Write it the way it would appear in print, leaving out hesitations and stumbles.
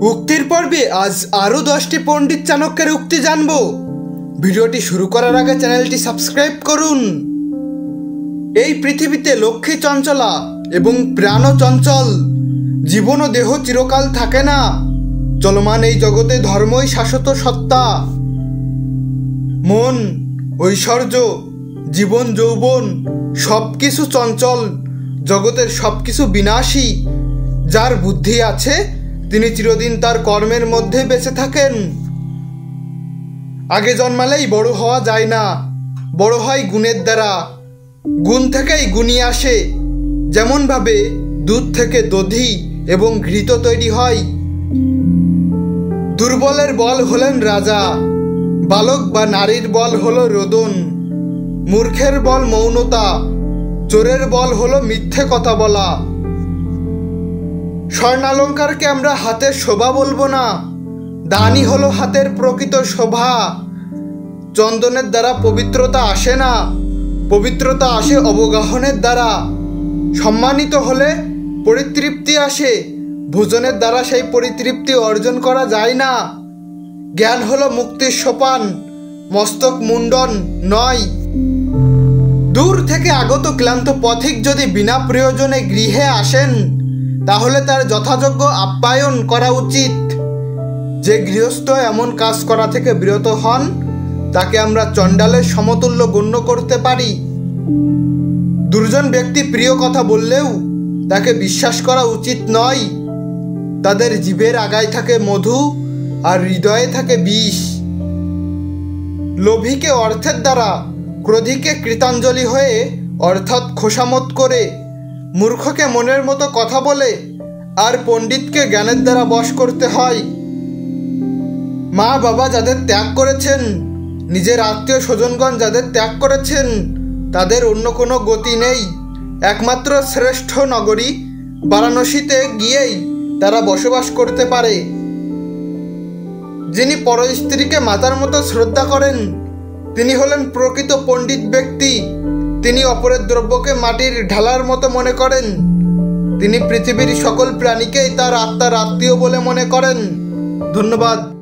উক্তির পর্বে আজ আরও 10টি পণ্ডিত চাণক্যের উক্তি জানব। ভিডিওটি শুরু করার আগে চ্যানেলটি সাবস্ক্রাইব করুন। এই পৃথিবীতে লক্ষ্মী চঞ্চলা এবং প্রাণও চঞ্চল, জীবন ও দেহ চিরকাল থাকে না। চলমান এই জগতে ধর্মই শাশ্বত সত্তা। মন, ঐশ্বর্য, জীবন যৌবন সব কিছু চঞ্চল, জগতের সব কিছু বিনাশী। যার বুদ্ধি আছে তিনি চিরদিন তার কর্মের মধ্যে বেঁচে থাকেন। আগে জন্মালেই বড় হওয়া যায় না, বড় হয় গুণের দ্বারা। গুণ থেকেই গুণী আসে। যেমনভাবে দুধ থেকে দধি এবং ঘৃত তৈরি হয়। দুর্বলের বল হলেন রাজা, বালক বা নারীর বল হলো রোদন, মূর্খের বল মৌনতা, চোরের বল হলো মিথ্যে কথা বলা। স্বর্ণালঙ্কারকে আমরা হাতের শোভা বলবো না, দানই হলো হাতের প্রকৃত শোভা। চন্দনের দ্বারা পবিত্রতা আসে না, পবিত্রতা আসে অবগাহনের দ্বারা। সম্মানিত হলে পরিতৃপ্তি আসে, ভোজনের দ্বারা সেই পরিতৃপ্তি অর্জন করা যায় না। জ্ঞান হলো মুক্তির সোপান, মস্তক মুন্ডন নয়। দূর থেকে আগত ক্লান্ত পথিক যদি বিনা প্রয়োজনে গৃহে আসেন, তাহলে তার যথাযোগ্য আপ্যায়ন করা উচিত। যে গৃহস্থ এমন কাজ করা থেকে বিরত হন, তাকে আমরা চণ্ডালের সমতুল্য গণ্য করতে পারি। দুর্জন ব্যক্তি প্রিয় কথা বললেও তাকে বিশ্বাস করা উচিত নয়। তাদের জিভের আগায় থাকে মধু আর হৃদয়ে থাকে বিষ। লোভীকে অর্থের দ্বারা, ক্রোধীকে কৃতাঞ্জলি হয়ে অর্থাৎ খোসামত করে, মূর্খকে মনের মতো কথা বলে, আর পণ্ডিতকে জ্ঞানের দ্বারা বশ করতে হয়। মা বাবা যাদের ত্যাগ করেছেন, নিজের আত্মীয় স্বজনগণ যাদের ত্যাগ করেছেন, তাদের অন্য কোনো গতি নেই। একমাত্র শ্রেষ্ঠ নগরী বারাণসীতে গিয়েই তারা বসবাস করতে পারে। যিনি পরস্ত্রীকে মাতার মতো শ্রদ্ধা করেন, তিনি হলেন প্রকৃত পণ্ডিত ব্যক্তি। তিনি অপরের দ্রব্যকে মাটির ঢালার মতো মনে করেন। তিনি পৃথিবীর সকল প্রাণীকেই তার আত্মার আত্মীয় বলে মনে করেন। ধন্যবাদ।